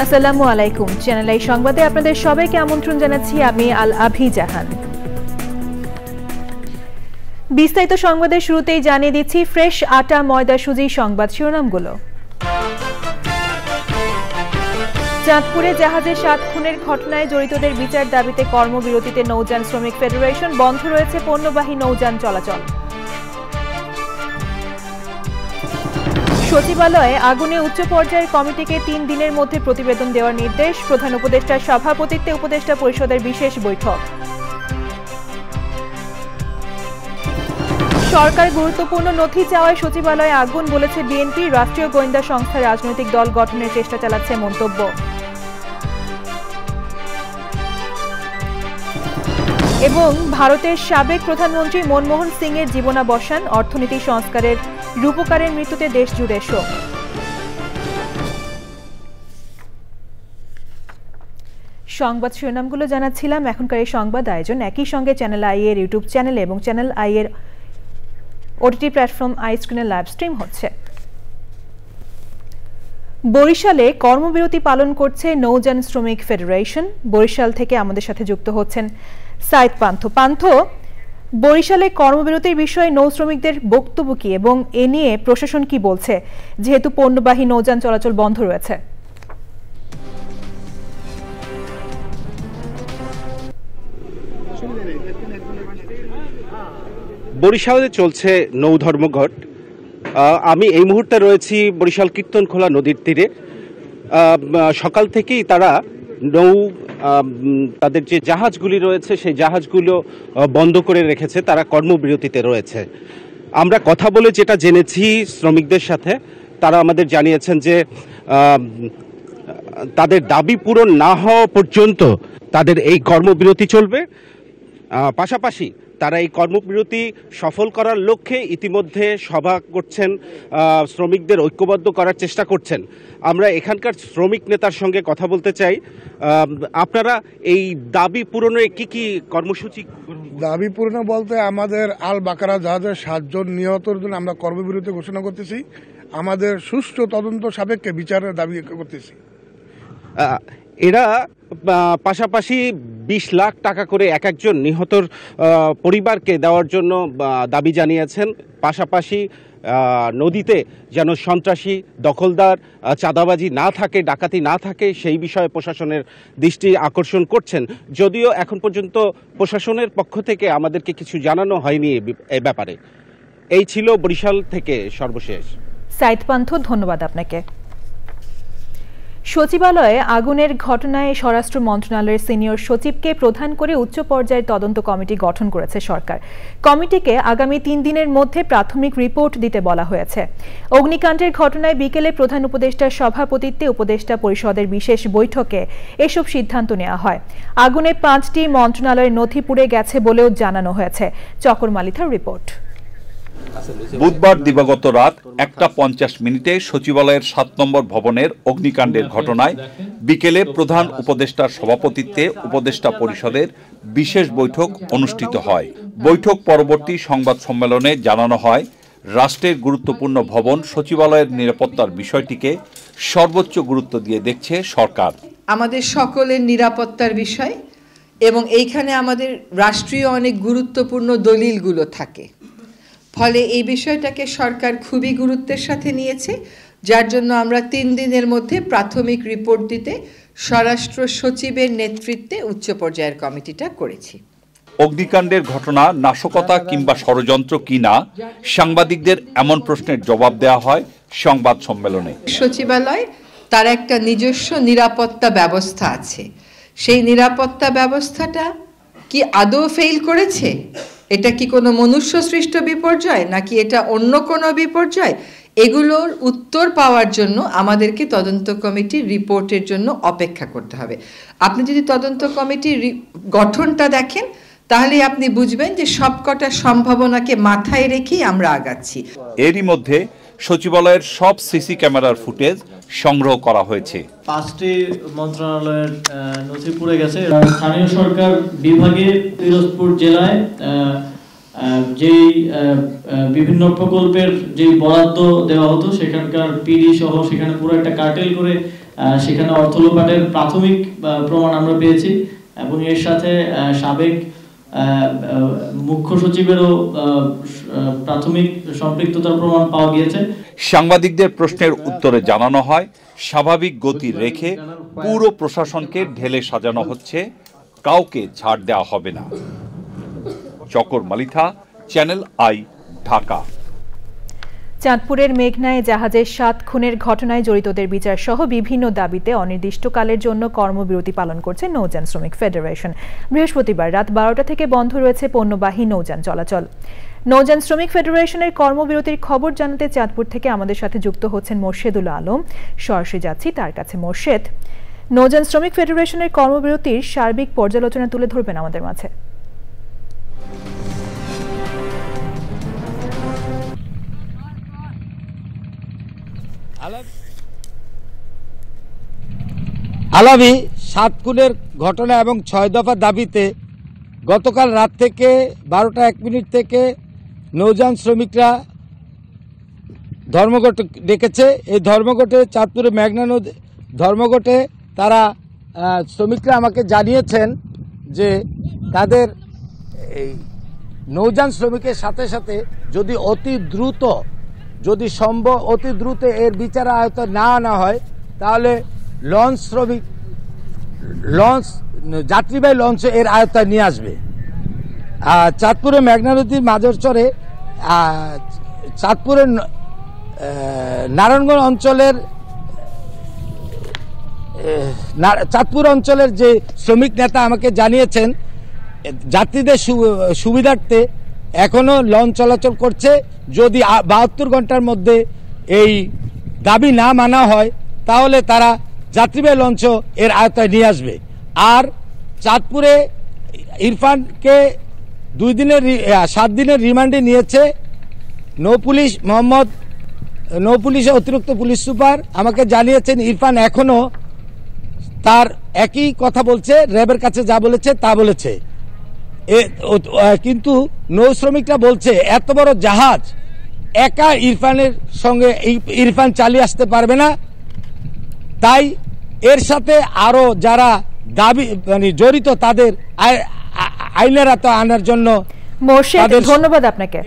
আসসালামু আলাইকুম। Channel I সংবাদে আপনাদের সবাইকে আমন্ত্রণ জানাচ্ছি আমি আল আভি জাহান। বিস্তারিত সংবাদের শুরুতেই জানিয়ে দিচ্ছি ফ্রেশ আটা ময়দা সুজি সংবাদ শিরোনামগুলো। চাঁদপুরে জাহাজে 7 খুনের ঘটনায় জড়িতদের বিচার দাবিতে কর্মবিরতিতে নৌযান শ্রমিক ফেডারেশন, বন্ধ রয়েছে পণ্যবাহী নৌযান চলাচল। সচিবালয়ে আগুনে উচ্চ পর্যায়ের কমিটিকে 3 দিনের মধ্যে প্রতিবেদন দেওয়ার নির্দেশ, প্রধান উপদেষ্টার সভাপতিত্বে উপদেষ্টা পরিষদের বিশেষ বৈঠক। সরকার গুরুত্বপূর্ণ নথি চাওয়ায় সচিবালয়ে আগুন, বলেছে বিএনপি। রাষ্ট্রীয় গোয়েন্দা সংস্থা রাজনৈতিক দল গঠনের চেষ্টা চালাচ্ছে মন্তব্য। এবং ভারতের সাবেক প্রধানমন্ত্রী মনমোহন সিং এর জীবনাবসান, অর্থনীতি সংস্কারের রূপকারের মৃত্যুতে দেশ জুড়ে শোক। সংবাদ শিরোনামগুলো জানাচ্ছিলাম। এখনকার এই সংবাদ আয়োজন একই সঙ্গে চ্যানেল আই এর ইউটিউব চ্যানেল এবং চ্যানেল আই এর ওটিটি প্ল্যাটফর্ম আই স্ক্রিনে লাইভ স্ট্রিম হচ্ছে। বরিশালে কর্মবিরতি পালন করছে নৌযান শ্রমিক ফেডারেশন। বরিশাল থেকে আমাদের সাথে যুক্ত হচ্ছেন সাইদ পান্থ। বরিশালে কর্মবিরতির বিষয়ে নৌ শ্রমিকদের বক্তব্য কি এবং এ নিয়ে প্রশাসন কি বলছে, যেহেতু পণ্যবাহী নৌযান চলাচল বন্ধ রয়েছে? বরিশালে চলছে নৌ ধর্মঘট। আমি এই মুহূর্তে রয়েছি বরিশাল কীর্তনখোলা নদীর তীরে। সকাল থেকেই তারা তাদের যে জাহাজগুলি রয়েছে সেই জাহাজগুলো বন্ধ করে রেখেছে, তারা কর্মবিরতিতে রয়েছে। আমরা কথা বলে যেটা জেনেছি শ্রমিকদের সাথে, তারা আমাদের জানিয়েছেন যে তাদের দাবি পূরণ না হওয়া পর্যন্ত তাদের এই কর্মবিরতি চলবে। পাশাপাশি তারা এই কর্মবিরতি সফল করার লক্ষ্যে ইতিমধ্যে সভা করছেন, শ্রমিকদের ঐক্যবদ্ধ করার চেষ্টা করছেন। আমরা এখানকার শ্রমিক নেতার সঙ্গে কথা বলতে চাই। আপনারা এই দাবি পূরণে কি কি কর্মসূচি? দাবি পূরণে বলতে আমাদের আল বাকারা জাহাজের 7 জন নিহতর জন্য আমরা কর্মবিরতি ঘোষণা করতেছি। আমাদের সুষ্ঠু তদন্ত সাপেক্ষে বিচারের দাবি করতেছি। এরা পাশাপাশি 20 লাখ টাকা করে এক একজন নিহতর পরিবারকে দেওয়ার জন্য দাবি জানিয়েছেন। পাশাপাশি নদীতে যেন সন্ত্রাসী, দখলদার, চাঁদাবাজি না থাকে, ডাকাতি না থাকে, সেই বিষয়ে প্রশাসনের দৃষ্টি আকর্ষণ করছেন। যদিও এখন পর্যন্ত প্রশাসনের পক্ষ থেকে আমাদেরকে কিছু জানানো হয়নি এ ব্যাপারে। এই ছিল বরিশাল থেকে সর্বশেষ। সাইদ পান্থ, ধন্যবাদ আপনাকে। সচিবালয়ে আগুনের ঘটনায় স্বরাষ্ট্র মন্ত্রণালয়ের সিনিয়র সচিবকে প্রধান করে উচ্চ পর্যায়ের তদন্ত কমিটি গঠন করেছে সরকার। কমিটিকে আগামী 3 দিনের মধ্যে প্রাথমিক রিপোর্ট দিতে বলা হয়েছে। অগ্নিকাণ্ডের ঘটনায় বিকেলে প্রধান উপদেষ্টার সভাপতিত্বে উপদেষ্টা পরিষদের বিশেষ বৈঠকে এসব সিদ্ধান্ত নেওয়া হয়। আগুনে 5টি মন্ত্রণালয়ের নথি পুড়ে গেছে বলেও জানানো হয়েছে। চকর মালিথার রিপোর্ট। বুধবার দিবাগত রাত 1:50 সচিবালয়ের 7 নম্বর ভবনের অগ্নিকাণ্ডের ঘটনায় বিকেলে প্রধান উপদেষ্টার সভাপতিত্বে উপদেষ্টা পরিষদের বিশেষ বৈঠক অনুষ্ঠিত হয়। বৈঠক পরবর্তী সংবাদ সম্মেলনে জানানো হয়, রাষ্ট্রের গুরুত্বপূর্ণ ভবন সচিবালয়ের নিরাপত্তার বিষয়টিকে সর্বোচ্চ গুরুত্ব দিয়ে দেখছে সরকার। আমাদের সকলের নিরাপত্তার বিষয় এবং এইখানে আমাদের রাষ্ট্রীয় অনেক গুরুত্বপূর্ণ দলিলগুলো থাকে, ফলে এই বিষয়টাকে সরকার খুবই গুরুত্বের সাথে নিয়েছে, যার জন্য আমরা 3 দিনের মধ্যে প্রাথমিক রিপোর্ট দিতে স্বরাষ্ট্র সচিবের নেতৃত্বে উচ্চ পর্যায়ের কমিটিটা করেছি। অগ্নিকাণ্ডের ঘটনা নাশকতা কিংবা ষড়যন্ত্র কিনা সাংবাদিকদের এমন প্রশ্নের জবাব দেওয়া হয় সংবাদ সম্মেলনে। সচিবালয় তার একটা নিজস্ব নিরাপত্তা ব্যবস্থা আছে, সেই নিরাপত্তা ব্যবস্থাটা কি আদৌ ফেল করেছে? এটা কি কোনো মনুষ্য সৃষ্ট বিপর্যয় নাকি এটা অন্য কোনো বিপর্যয়? এগুলোর উত্তর পাওয়ার জন্য আমাদেরকে তদন্ত কমিটির রিপোর্টের জন্য অপেক্ষা করতে হবে। আপনি যদি তদন্ত কমিটির গঠনটা দেখেন তাহলে আপনি বুঝবেন যে সবকটা সম্ভাবনাকে মাথায় রেখেই আমরা আগাচ্ছি। এরই মধ্যে সচিবালয়ের সব সিসি ক্যামেরার ফুটেজ সংগ্রহ করা হয়েছে। 5টি মন্ত্রণালয়ের নথি পুড়ে গেছে। স্থানীয় সরকার বিভাগে পিরোজপুর জেলায় যেই বিভিন্ন প্রকল্পের যে বরাদ্দ দেওয়া হতো সেখানকার পিডি সহ সেখানে পুরো একটা কার্টেল করে সেখানে অর্থ লোপাটের প্রাথমিক প্রমাণ আমরা পেয়েছি এবং এর সাথে সাবেক মুখ্য সচিবেরও প্রাথমিক সম্পৃক্ততার প্রমাণ পাওয়া গিয়েছে। সাংবাদিকদের প্রশ্নের উত্তরে জানানো হয়, স্বাভাবিক গতি রেখে পুরো প্রশাসনকে ঢেলে সাজানো হচ্ছে, কাউকে ছাড় দেওয়া হবে না। চকর মালিথা, চ্যানেল আই, ঢাকা। চাঁদপুরের মেঘনায় জাহাজের 7 খুনের ঘটনায় জড়িতদের বিচার সহ বিভিন্ন দাবিতে অনির্দিষ্টকালের জন্য কর্মবিরতি পালন করছে নৌযান শ্রমিক ফেডারেশন। বৃহস্পতিবার রাত 12টা থেকে বন্ধ রয়েছে পণ্যবাহী নৌযান চলাচল। নৌযান শ্রমিক ফেডারেশনের কর্মবিরতির খবর জানাতে চাঁদপুর থেকে আমাদের সাথে যুক্ত হচ্ছেন মোর্শেদুল আলম। সরাসরি যাচ্ছি তার কাছে। মোর্শেদ, নৌযান শ্রমিক ফেডারেশনের কর্মবিরতির সার্বিক পর্যালোচনা তুলে ধরবেন আমাদের মাঝে। আলামি 7 খুনের ঘটনা এবং 6 দফা দাবিতে গতকাল রাত থেকে 12টা 1 মিনিট থেকে নৌযান শ্রমিকরা ধর্মঘট ডেকেছে। এই ধর্মঘটে চাঁদপুরে মেঘনা নদী ধর্মঘটে তারা শ্রমিকরা আমাকে জানিয়েছেন যে তাদের এই নৌযান শ্রমিকের সাথে সাথে যদি অতি দ্রুত এর বিচার আয়ত্তে না আনা হয় তাহলে যাত্রীবাহী লঞ্চ এর আয়ত্তায় নিয়ে আসবে। চাঁদপুরে মেঘনা নদীর মাঝরচরে চাঁদপুরের নারায়ণগঞ্জ অঞ্চলের চাঁদপুর অঞ্চলের যে শ্রমিক নেতা আমাকে জানিয়েছেন যাত্রীদের সুবিধার্থে এখনো লঞ্চ চলাচল করছে। যদি 72 ঘন্টার মধ্যে এই দাবি না মানা হয় তাহলে তারা যাত্রীবাহী লঞ্চ এর আয়ত্তায় নিয়ে আসবে। আর চাঁদপুরে ইরফানকে 7 দিনের রিমান্ডে নিয়েছে নৌপুলিশের অতিরিক্ত পুলিশ সুপার আমাকে জানিয়েছেন ইরফান এখনো তার একই কথা বলছে, র্যাবের কাছে যা বলেছে তা বলেছে। কিন্তু নৌ শ্রমিকরা বলছে এত বড় জাহাজ একা ইরফান চালিয়ে আসতে পারবে না, তাই এর সাথে আরো যারা দাবি জড়িত তাদের আইনের আওতায় আনার জন্য। ধন্যবাদ আপনাকে।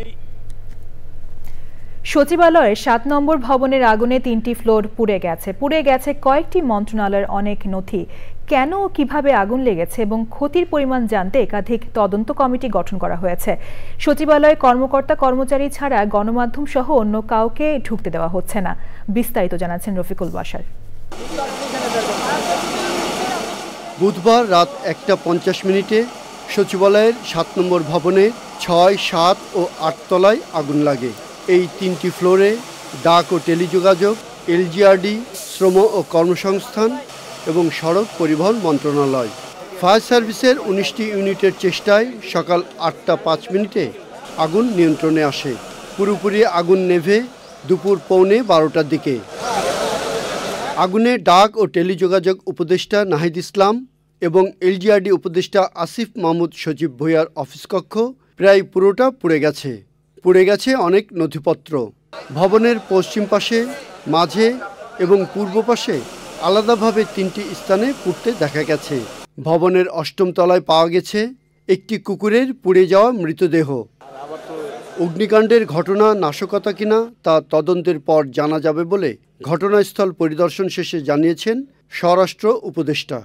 সচিবালয়ের 7 নম্বর ভবনের আগুনে 3টি ফ্লোর পুড়ে গেছে কয়েকটি মন্ত্রণালয়ের অনেক নথি। কেন ও কিভাবে আগুন লেগেছে এবং ক্ষতির পরিমাণ জানতে একাধিক তদন্ত কমিটি গঠন করা হয়েছে। সচিবালয়ে কর্মকর্তা কর্মচারী ছাড়া গণমাধ্যম সহ অন্য কাউকে ঢুকতে দেওয়া হচ্ছে না। বিস্তারিত জানাচ্ছেন রফিকুল বাশার। বুধবার রাত 1টা 50 মিনিটে সচিবালয়ের 7 নম্বর ভবনে 6, 7 ও 8 তলায় আগুন লাগে। এই 3টি ফ্লোরে ডাক ও টেলিযোগাযোগ, এলজিআরডি, শ্রম ও কর্মসংস্থান এবং সড়ক পরিবহন মন্ত্রণালয়। ফায়ার সার্ভিসের 19টি ইউনিটের চেষ্টায় সকাল 8টা 5 মিনিটে আগুন নিয়ন্ত্রণে আসে। পুরোপুরি আগুন নেভে দুপুর 11:15টার দিকে। আগুনে ডাক ও টেলিযোগাযোগ উপদেষ্টা নাহিদ ইসলাম এবং এলজিআরডি উপদেষ্টা আসিফ মাহমুদ সজীব ভূঁইয়ার অফিস কক্ষ প্রায় পুরোটা পুড়ে গেছে অনেক নথিপত্র। ভবনের পশ্চিম পাশে, মাঝে এবং পূর্ব পাশে আলাদাভাবে 3টি স্থানে পুড়তে দেখা গেছে। ভবনের 8ম তলায় পাওয়া গেছে একটি কুকুরের পুড়ে যাওয়া মৃতদেহ। অগ্নিকাণ্ডের ঘটনা নাশকতা কিনা তা তদন্তের পর জানা যাবে বলে ঘটনাস্থল পরিদর্শন শেষে জানিয়েছেন স্বরাষ্ট্র উপদেষ্টা।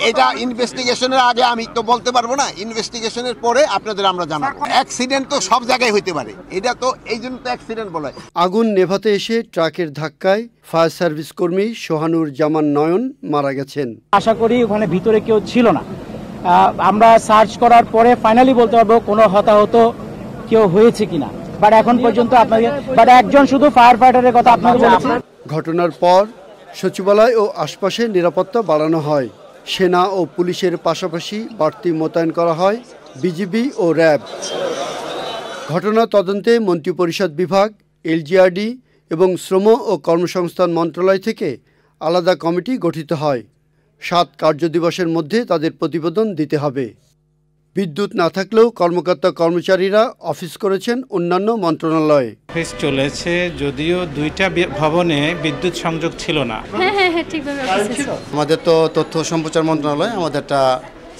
এটা ইনভেস্টিগেশনের আগে আমি তো বলতে পারবো না, ইনভেস্টিগেশনের পরে আপনাদের আমরা জানাবো। অ্যাক্সিডেন্ট তো সব জায়গায় হইতে পারে, এটা তো এই জন্য তো অ্যাক্সিডেন্ট বলা হয়। আগুন নেভাতে এসে ট্রাকের ধাক্কায় ফায়ার সার্ভিস কর্মী সোহানুর জামান নয়ন মারা গেছেন। আশা করি ওখানে ভিতরে কেউ ছিল না। আমরা সার্চ করার পরে ফাইনালি বলতে পারবো কোনো হতাহত কেউ হয়েছে কিনা, বাট এখন পর্যন্ত আপনাকে একজন শুধু ফায়ার ফাইটারের কথা আপনাকে বলেছি। ঘটনার পর সচিবালয় ও আশপাশে নিরাপত্তা বাড়ানো হয়। সেনা ও পুলিশের পাশাপাশি বাড়তি মোতায়েন করা হয় বিজিবি ও র্যাব। ঘটনা তদন্তে মন্ত্রিপরিষদ বিভাগ, এলজিআরডি এবং শ্রম ও কর্মসংস্থান মন্ত্রণালয় থেকে আলাদা কমিটি গঠিত হয়। 7 কার্যদিবসের মধ্যে তাদের প্রতিবেদন দিতে হবে। বিদ্যুৎ না থাকলেও কর্মকর্তা কর্মচারীরা অফিস করেছেন অন্যান্য মন্ত্রণালয়ে। অফিস চলেছে, যদিও 2টা ভবনে বিদ্যুৎ সংযোগ ছিল না। হ্যাঁ, ঠিকভাবে আমাদের তো তথ্য সম্প্রচার মন্ত্রণালয় আমাদের একটা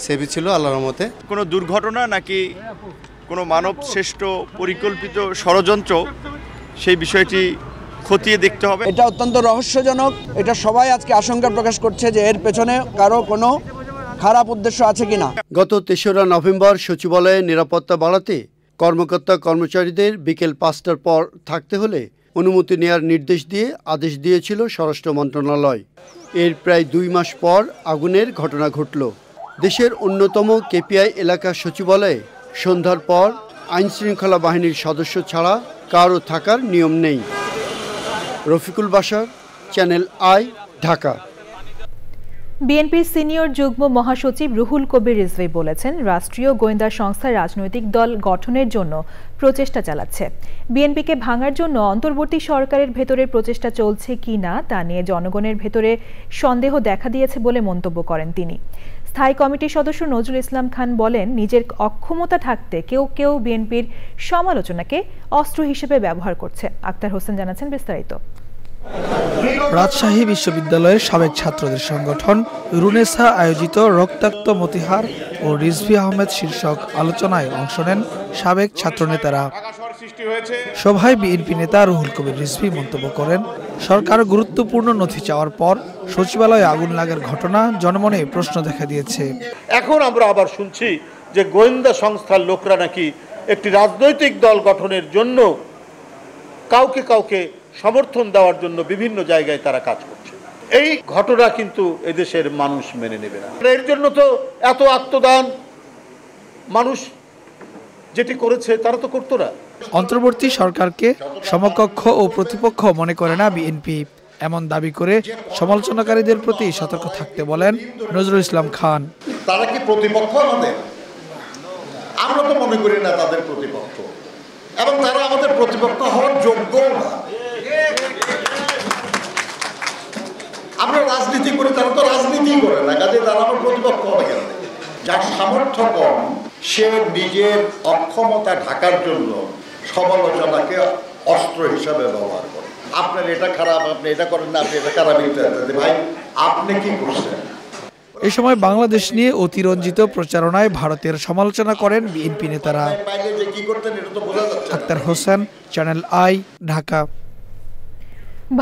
সেভি ছিল আল্লাহর রহমতে। কোনো দুর্ঘটনা নাকি কোনো মানব শ্রেষ্ঠ পরিকল্পিত ষড়যন্ত্র, সেই বিষয়টি খতিয়ে দেখতে হবে। এটা অত্যন্ত রহস্যজনক। এটা সবাই আজকে আশঙ্কা প্রকাশ করছে যে এর পেছনে কারো কোনো খারাপ উদ্দেশ্য আছে কিনা। গত ৩রা নভেম্বর সচিবালয়ে নিরাপত্তা বাড়াতে কর্মকর্তা কর্মচারীদের বিকেল ৫টার পর থাকতে হলে অনুমতি নেওয়ার নির্দেশ দিয়ে আদেশ দিয়েছিল স্বরাষ্ট্র মন্ত্রণালয়। এর প্রায় ২ মাস পর আগুনের ঘটনা ঘটল। দেশের অন্যতম কেপিআই এলাকার সচিবালয়ে সন্ধ্যার পর আইনশৃঙ্খলা বাহিনীর সদস্য ছাড়া কারও থাকার নিয়ম নেই। রফিকুল বাশার, চ্যানেল আই, ঢাকা। বিএনপির সিনিয়র যুগ্ম মহাসচিব রুহুল কবির রিজভী বলেছেন, রাষ্ট্রীয় গোয়েন্দা সংস্থা রাজনৈতিক দল গঠনের জন্য প্রচেষ্টা চালাচ্ছে। বিএনপিকে ভাঙার জন্য অন্তর্বর্তী সরকারের ভেতরে প্রচেষ্টা চলছে কি না তা নিয়ে জনগণের ভেতরে সন্দেহ দেখা দিয়েছে বলে মন্তব্য করেন তিনি। স্থায়ী কমিটির সদস্য নজরুল ইসলাম খান বলেন, নিজের অক্ষমতা থাকতে কেউ কেউ বিএনপির সমালোচনাকে অস্ত্র হিসেবে ব্যবহার করছে। আক্তার হোসেন জানাচ্ছেন বিস্তারিত। রাজশাহী বিশ্ববিদ্যালয়ের সাবেক ছাত্রদের সংগঠন রুনেসা আয়োজিত রক্তাক্ত মতিহার ও রিজভী আহমেদ শীর্ষক আলোচনায় অংশ নেন সাবেক ছাত্রনেতারা। সভায় বিএনপি নেতা রুহুল কবির রিজভী মন্তব্য করেন, সরকার গুরুত্বপূর্ণ নথি চাওয়ার পর সচিবালয়ে আগুন লাগার ঘটনা জনমনে প্রশ্ন দেখা দিয়েছে। এখন আমরা আবার শুনছি যে গোয়েন্দা সংস্থার লোকরা নাকি একটি রাজনৈতিক দল গঠনের জন্য কাউকে কাউকে সমর্থন দেওয়ার জন্য বিভিন্ন জায়গায় তারা কাজ করছে। এই ঘটনা কিন্তু এদেশের মানুষ মেনে নেবে না। এর জন্য তো এত আত্মদান মানুষ যেটি করেছে তারা তো করতো না। অন্তর্বর্তী সরকারকে সমকক্ষ ও প্রতিপক্ষ মনে করে না বিএনপি, এমন দাবি করে সমালোচনাকারীদের প্রতি সতর্ক থাকতে বলেন নজরুল ইসলাম খান। তারা কি প্রতিপক্ষ আমাদের? আমরা তো মনে করি না তাদের প্রতিপক্ষ, এবং তারা আমাদের প্রতিপক্ষ হওয়ার যোগ্য না। আমরা রাজনীতি করি, তারা তো রাজনীতি করে না, কাজে তারা আমার প্রতিপক্ষ হবে কেন? যার সামর্থ্য কম সে নিজের অক্ষমতা ঢাকার জন্য সমালোচনাকে অস্ত্র হিসাবে ব্যবহার করে। আপনার এটা খারাপ, আপনি এটা করেন না, আপনি এটা খারাপ, ভাই আপনি কি করছেন? এ সময় বাংলাদেশ নিয়ে অতিরঞ্জিত প্রচারণায় ভারতের সমালোচনা করেন বিএনপি নেতারা। আক্তার হোসেন, চ্যানেল আই, ঢাকা।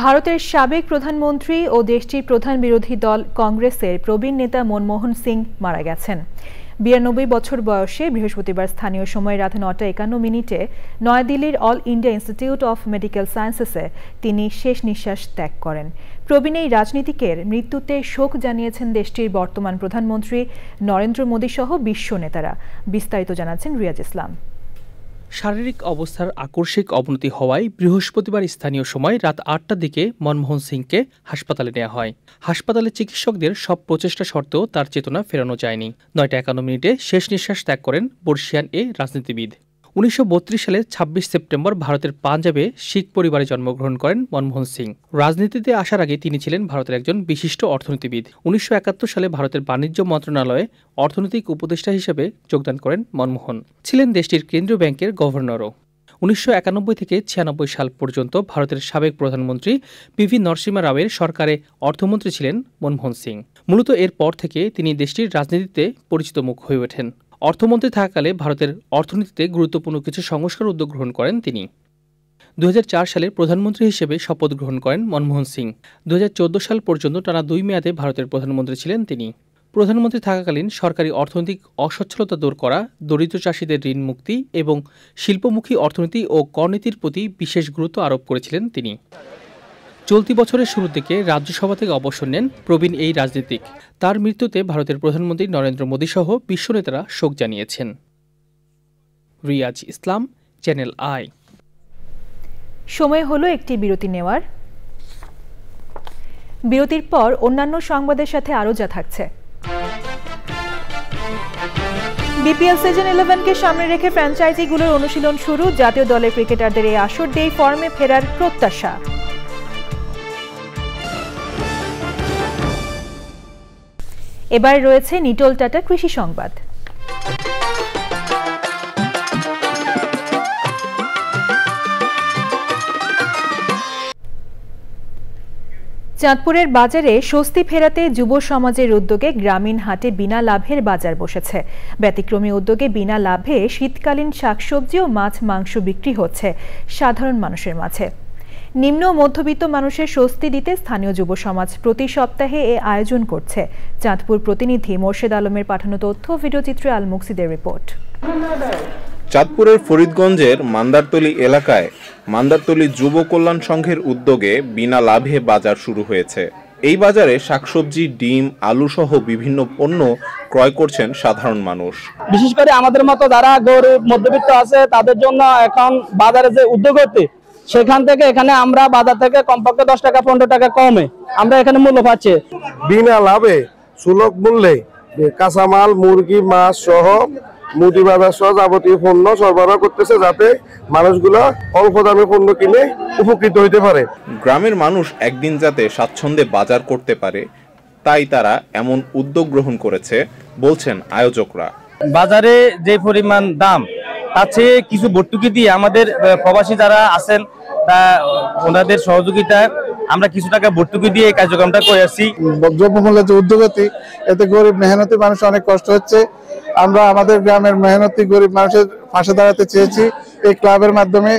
ভারতের সাবেক প্রধানমন্ত্রী ও দেশটির প্রধান বিরোধী দল কংগ্রেসের প্রবীণ নেতা মনমোহন সিং মারা গেছেন। 92 বছর বয়সে বৃহস্পতিবার স্থানীয় সময় রাত 9:51 নয়াদিল্লির All India Institute of Medical সায়েন্সেসে তিনি শেষ নিঃশ্বাস ত্যাগ করেন। প্রবীণ এই রাজনীতিকের মৃত্যুতে শোক জানিয়েছেন দেশটির বর্তমান প্রধানমন্ত্রী নরেন্দ্র মোদী সহ বিশ্ব নেতারা। বিস্তারিত জানাচ্ছেন রিয়াজ ইসলাম। শারীরিক অবস্থার আকস্মিক অবনতি হওয়ায় বৃহস্পতিবার স্থানীয় সময় রাত 8টার দিকে মনমোহন সিংকে হাসপাতালে নেওয়া হয়। হাসপাতালে চিকিৎসকদের সব প্রচেষ্টা সত্ত্বেও তার চেতনা ফেরানো যায়নি। 9:51 শেষ নিঃশ্বাস ত্যাগ করেন বর্ষিয়ান এ রাজনীতিবিদ। 1932 সালে 26 সেপ্টেম্বর ভারতের পাঞ্জাবে শিখ পরিবারে জন্মগ্রহণ করেন মনমোহন সিং। রাজনীতিতে আসার আগে তিনি ছিলেন ভারতের একজন বিশিষ্ট অর্থনীতিবিদ। 1971 সালে ভারতের বাণিজ্য মন্ত্রণালয়ে অর্থনৈতিক উপদেষ্টা হিসেবে যোগদান করেন মনমোহন। ছিলেন দেশটির কেন্দ্রীয় ব্যাংকের গভর্নরও। 1991 থেকে 96 সাল পর্যন্ত ভারতের সাবেক প্রধানমন্ত্রী পিভি নরসিমহা রাওয়ের সরকারে অর্থমন্ত্রী ছিলেন মনমোহন সিং। মূলত এরপর থেকে তিনি দেশটির রাজনীতিতে পরিচিত মুখ হয়ে ওঠেন। অর্থমন্ত্রী থাকাকালে ভারতের অর্থনীতিতে গুরুত্বপূর্ণ কিছু সংস্কার উদ্যোগ গ্রহণ করেন তিনি। 2004 সালে প্রধানমন্ত্রী হিসেবে শপথ গ্রহণ করেন মনমোহন সিং। 2014 সাল পর্যন্ত টানা 2 মেয়াদে ভারতের প্রধানমন্ত্রী ছিলেন তিনি। প্রধানমন্ত্রী থাকাকালীন সরকারি অর্থনৈতিক অসচ্ছলতা দূর করা, দরিদ্র চাষিদের ঋণ মুক্তি এবং শিল্পমুখী অর্থনীতি ও করনীতির প্রতি বিশেষ গুরুত্ব আরোপ করেছিলেন তিনি। চলতি বছরের শুরুর দিকে রাজ্যসভা থেকে অবসর নেন প্রবীণ এই রাজনীতিক। তার মৃত্যুতে ভারতের প্রধানমন্ত্রী নরেন্দ্র মোদী সহ বিশ্ব নেতারা শোক জানিয়েছেন। রিয়াজ ইসলাম, চ্যানেল আই। সময় হলো একটি বিরতি নেওয়ার। বিরতির পর অন্যান্য সংবাদের সাথে আরও যা থাকছে। বিপিএল সিজন 11কে সামনে রেখে ফ্র্যাঞ্চাইজিগুলোর অনুশীলন শুরু। জাতীয় দলের ক্রিকেটারদের এই আসর দিয়েই ফর্মে ফেরার প্রত্যাশা। এবার রয়েছে নিটোল টাটা কৃষি সংবাদ। চাঁদপুরের বাজারে স্বস্তি ফেরাতে যুব সমাজের উদ্যোগে গ্রামীণ হাটে বিনা লাভের বাজার বসেছে। ব্যতিক্রমী উদ্যোগে বিনা লাভে শীতকালীন শাকসবজি ও মাছ মাংস বিক্রি হচ্ছে সাধারণ মানুষের মাঝে। নিম্ন মধ্যবিত্ত মানুষের স্বস্তি দিতে স্থানীয় যুব সমাজ প্রতি সপ্তাহে এ আয়োজন করছে। চাঁদপুর প্রতিনিধি মোর্শেদ আলমের পাঠানো তথ্য ভিডিওচিত্রে আল মুকসিদের রিপোর্ট। চাঁদপুরের ফরিদগঞ্জের মান্দারতলী এলাকায় মান্দারতলী যুব কল্যাণ সংঘের উদ্যোগে বিনা লাভে বাজার শুরু হয়েছে। এই বাজারে শাকসবজি, ডিম, আলু সহ বিভিন্ন পণ্য ক্রয় করছেন সাধারণ মানুষ। বিশেষ করে আমাদের মতো যারা গরিব মধ্যবিত্ত আছে তাদের জন্য এখন বাজারে যে উদ্যোগ হচ্ছে সেখান থেকে এখানে আমরা বাজার থেকে কমপক্ষে 10 টাকা 15 টাকা কমে আমরা এখানে মূল্য পাচ্ছি। বিনা লাভে সুলভ মূল্যে কাঁচামাল, মুরগি, মাছ সহ মুদি বাজার সহ যাবতীয় পণ্য সরবরাহ করতেছে, যাতে মানুষগুলো অল্প দামে পণ্য কিনে উপকৃত হইতে পারে। গ্রামের মানুষ একদিন যাতে স্বাচ্ছন্দ্যে বাজার করতে পারে, তাই তারা এমন উদ্যোগ গ্রহণ করেছে বলছেন আয়োজকরা। বাজারে যে পরিমাণ দাম তার চেয়ে কিছু ভর্তুকি দিয়ে আমাদের প্রবাসী যারা আছেন তা ওনাদের সহযোগিতায় আমরা কিছু টাকা ভর্তুকি দিয়ে এই কার্যক্রমটা করে আসছি। দ্রব্যমূল্যের যে উদ্যোগতি, এতে গরিব মেহনতি মানুষ অনেক কষ্ট হচ্ছে। আমরা আমাদের গ্রামের মেহনতি গরিব মানুষের পাশে দাঁড়াতে চেয়েছি এই ক্লাবের মাধ্যমে।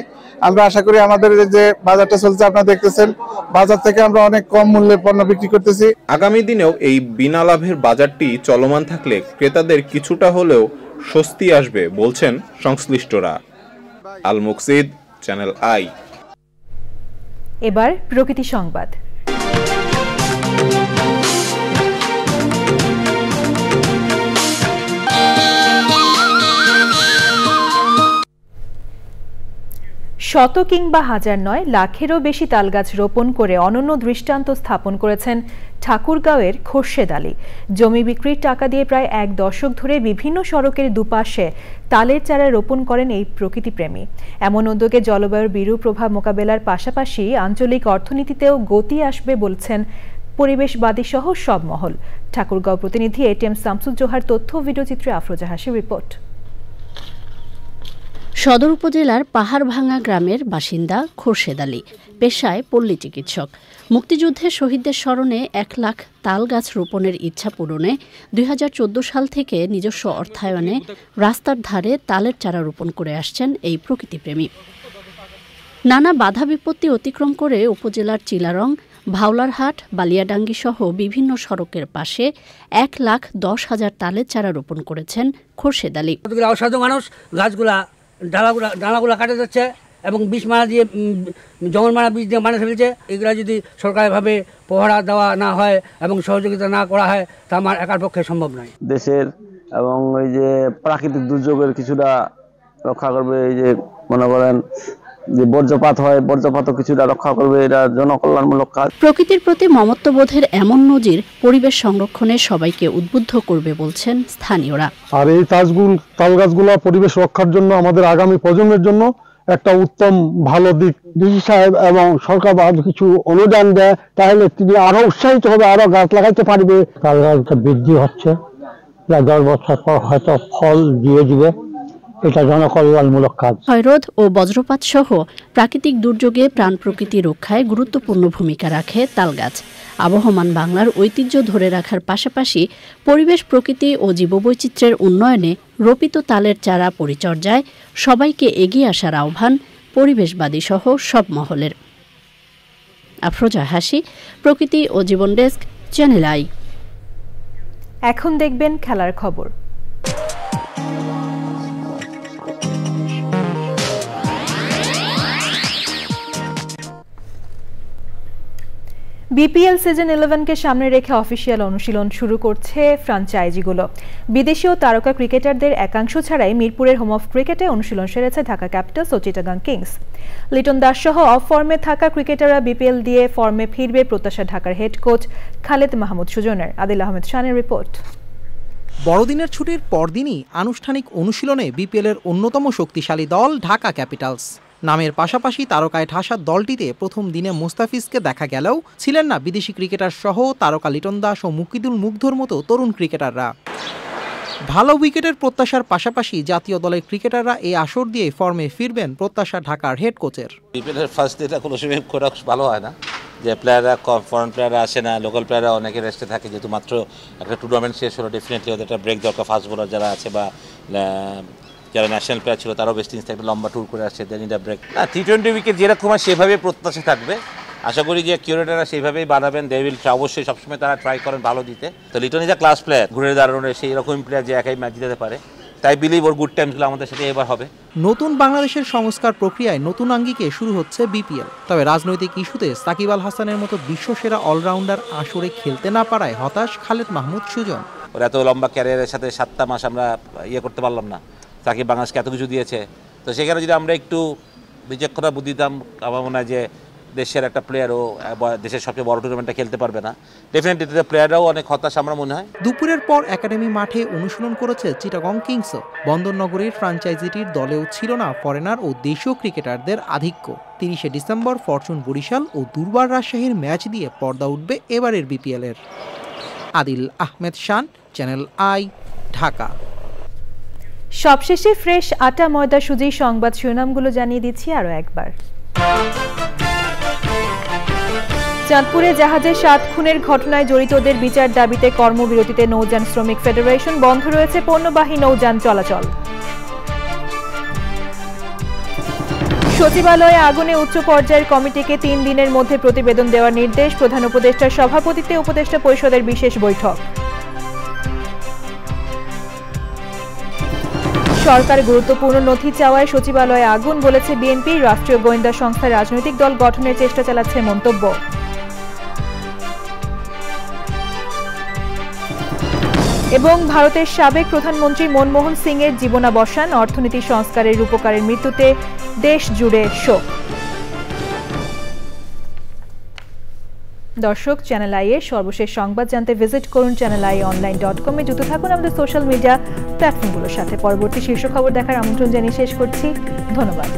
আমরা আশা করি আমাদের যে বাজারটা চলছে আপনারা দেখতেছেন, বাজার থেকে আমরা অনেক কম মূল্যে পণ্য বিক্রি করতেছি। আগামী দিনেও এই বিনা লাভের বাজারটি চলমান থাকলে ক্রেতাদের কিছুটা হলেও স্বস্তি আসবে বলছেন সংশ্লিষ্টরা। আল মুকসিদ, চ্যানেল আই। এবার প্রকৃতি সংবাদ। শত কিংবা হাজার নয়, লাখেরও বেশি তালগাছ রোপণ করে অনন্য দৃষ্টান্ত স্থাপন করেছেন ঠাকুরগাঁওয়ের খোরশেদ আলী। জমি বিক্রির টাকা দিয়ে প্রায় 1 দশক ধরে বিভিন্ন সড়কের দুপাশে তালের চারা রোপণ করেন এই প্রকৃতিপ্রেমী। এমন উদ্যোগে জলবায়ুর বিরূপ প্রভাব মোকাবেলার পাশাপাশি আঞ্চলিক অর্থনীতিতেও গতি আসবে বলছেন পরিবেশবাদী সহ সব মহল। ঠাকুরগাঁও প্রতিনিধি এটিএম শামসুজ্জোহার তথ্য, ভিডিওচিত্রে আফরোজা হাসির রিপোর্ট। সদর উপজেলার পাহাড়ভাঙ্গা গ্রামের বাসিন্দা খোরশেদ আলী, পেশায় পল্লী চিকিৎসক। মুক্তিযুদ্ধে শহীদদের স্মরণে 1 লাখ তাল গাছ রোপণের ইচ্ছা পূরণে 2014 সাল থেকে নিজস্ব অর্থায়নে রাস্তার ধারে তালের চারা রোপণ করে আসছেন এই প্রকৃতিপ্রেমী। নানা বাধা বিপত্তি অতিক্রম করে উপজেলার চিলারং, ভাওলারহাট, বালিয়াডাঙ্গি সহ বিভিন্ন সড়কের পাশে 1,10,000 তালের চারা রোপণ করেছেন খোরশেদ আলী। অসাধু মানুষ গাছগুলা ডালাগুলা কাটে যাচ্ছে এবং বিষ মারা দিয়ে জঙ্গল মারা বীজ দিয়ে মানে ফেলছে। এগুলা যদি সরকারিভাবে পহরা দেওয়া না হয় এবং সহযোগিতা না করা হয় তা আমার একার পক্ষে সম্ভব নয়। দেশের এবং এই যে প্রাকৃতিক দুর্যোগের কিছুটা রক্ষা করবে, এই যে মনে করেন যে বর্জ্যপাত হয়, বর্জ্যপাতও কিছুটা রক্ষা করবে, এটা জনকল্যাণমূলক কাজ। প্রকৃতির প্রতি মমত্ববোধের এমন নজির পরিবেশ সংরক্ষণে সবাইকে উদ্বুদ্ধ করবে বলছেন স্থানীয়রা। আর এই তাল গাছগুলো পরিবেশ রক্ষার জন্য আমাদের আগামী প্রজন্মের জন্য একটা উত্তম ভালো দিক। ডিসি সাহেব এবং সরকার কিছু অনুদান দেয় তাহলে তিনি আরো উৎসাহিত হবে, আরো গাছ লাগাইতে পারবে। তাল গাছটা বৃদ্ধি হচ্ছে, 10 বছর পর হয়তো ফল দিয়ে দিবে। এটা জনকল্যাণমূলক কাজ। ক্ষয়রোধ ও বজ্রপাত সহ প্রাকৃতিক দুর্যোগে প্রাণ প্রকৃতি রক্ষায় গুরুত্বপূর্ণ ভূমিকা রাখে তালগাছ। আবহমান বাংলার ঐতিহ্য ধরে রাখার পাশাপাশি পরিবেশ, প্রকৃতি ও জীববৈচিত্র্যের উন্নয়নে রোপিত তালের চারা পরিচর্যায় সবাইকে এগিয়ে আসার আহ্বান পরিবেশবাদী সহ সব মহলের। আফরোজা হাসি, প্রকৃতি ও জীবন ডেস্ক, চ্যানেল আই। এখন দেখবেন খেলার খবর। বিপিএল সিজন 11কে সামনে রেখে অফিসিয়াল অনুশীলন শুরু করছে ফ্র্যাঞ্চাইজিগুলো। বিদেশি ও তারকা ক্রিকেটারদের একাংশ ছাড়াই মিরপুরের হোম অফ ক্রিকেটে অনুশীলন সেরেছে ঢাকা ক্যাপিটালস ও চিটাগাং কিংস। লিটন দাস সহ অফ ফর্মে থাকা ক্রিকেটাররা বিপিএল দিয়ে ফর্মে ফিরবে প্রত্যাশা ঢাকার হেড কোচ খালেদ মাহমুদ সুজনের। আদিল আহমেদ শানের রিপোর্ট। বড়দিনের ছুটির পরদিনই আনুষ্ঠানিক অনুশীলনে বিপিএলের অন্যতম শক্তিশালী দল ঢাকা ক্যাপিটালস। নামের পাশাপাশি তারকায় ঠাসা দলটিতে প্রথম দিনে মুস্তাফিজকে দেখা গেলেও ছিলেন না বিদেশি ক্রিকেটার সহ তারকা লিটন দাস ও মুকিদুল মুগ্ধর মতো তরুণ ক্রিকেটাররা। ভালো উইকেটের প্রত্যাশার পাশাপাশি জাতীয় দলের ক্রিকেটাররা এই আসর দিয়ে ফর্মে ফিরবেন প্রত্যাশা ঢাকার হেড কোচের। বিপিএলের ফার্স্ট ডেটা কোনো সময় ভালো হয় না, যে প্লেয়াররা ফরেন প্লেয়াররা আসে না, লোকাল প্লেয়াররা অনেকে রেস্টে থাকে, যেহেতু মাত্র একটা টুর্নামেন্ট শেষ হলো, ডেফিনেটলি ওদের একটা ব্রেক দরকার। ফাস্ট বোলার যারা আছে বা যারা ন্যাশনাল প্লেয়ার ছিল তারাও ওয়েস্ট ইন্ডিজ একটা লম্বা ট্যুর করে আসছে, দেন ইন ব্রেক। না, টি-20 উইকেট যেরকম হয় সেভাবে প্রত্যাশা থাকবে। আশা করি যে কিউরেটাররা সেইভাবেই বানাবেন, দে উইল অবশ্যই সবসময় তারা ট্রাই করেন ভালো দিতে। তো Liton is a class player, ঘুরে দাঁড়ানোর সেই রকম প্লেয়ার যে একাই ম্যাচ জিতাতে পারে, তাই বিলিভ ওর গুড টাইমসগুলো আমাদের সাথে এবার হবে। নতুন বাংলাদেশের সংস্কার প্রক্রিয়ায় নতুন আঙ্গিকে শুরু হচ্ছে বিপিএল। তবে রাজনৈতিক ইস্যুতে সাকিব আল হাসানের মতো বিশ্বসেরা অলরাউন্ডার আসরে খেলতে না পারায় হতাশ খালেদ মাহমুদ সুজন। ওর এত লম্বা ক্যারিয়ারের সাথে 7টা মাস আমরা করতে পারলাম না। সাকিব বাংলাদেশকে এত কিছু দিয়েছে, তো সেখানে যদি আমরা একটু বিচক্ষণতা বুদ্ধি দিতাম, আমার মনে হয় যে দেশের একটা প্লেয়ারও দেশের সবচেয়ে বড় টুর্নামেন্টটা খেলতে পারবে না। ডেফিনেটলি প্লেয়াররাও অনেক হতাশ আমার মনে হয়। দুপুরের পর একাডেমি মাঠে অনুশীলন করেছে চিটাগং কিংসও। বন্দরনগরীর ফ্র্যাঞ্চাইজিটির দলেও ছিল না ফরেনার ও দেশীয় ক্রিকেটারদের আধিক্য। 30শে ডিসেম্বর ফরচুন বরিশাল ও দুর্বার রাজশাহীর ম্যাচ দিয়ে পর্দা উঠবে এবারের বিপিএলের। আদিল আহমেদ শান, চ্যানেল আই, ঢাকা। সবশেষে ফ্রেশ আটা ময়দা সুজি সংবাদ শিরোনামগুলো জানিয়ে দিচ্ছি আরো একবার। চাঁদপুরে জাহাজে 7 খুনের ঘটনায় জড়িতদের বিচার দাবিতে কর্মবিরতিতে নৌযান শ্রমিক ফেডারেশন। বন্ধ রয়েছে পণ্যবাহী নৌযান চলাচল। সচিবালয়ে আগুনে উচ্চ পর্যায়ের কমিটিকে 3 দিনের মধ্যে প্রতিবেদন দেওয়ার নির্দেশ। প্রধান উপদেষ্টার সভাপতিত্বে উপদেষ্টা পরিষদের বিশেষ বৈঠক। সরকার গুরুত্বপূর্ণ নথি চাওয়ায় সচিবালয়ে আগুন, বলেছে বিএনপি। রাষ্ট্রীয় গোয়েন্দা সংস্থার রাজনৈতিক দল গঠনের চেষ্টা চালাচ্ছে মন্তব্য। এবং ভারতের সাবেক প্রধানমন্ত্রী মনমোহন সিং এর জীবনাবসান, অর্থনীতি সংস্কারের রূপকারের মৃত্যুতে দেশ জুড়ে শোক। দর্শক, চ্যানেল আই এর সর্বশেষ সংবাদ জানতে ভিজিট করুন channelionline.com এ। যুক্ত থাকুন আমাদের সোশ্যাল মিডিয়া প্ল্যাটফর্মগুলোর সাথে। পরবর্তী শীর্ষ খবর দেখার আমন্ত্রণ জানিয়ে শেষ করছি। ধন্যবাদ।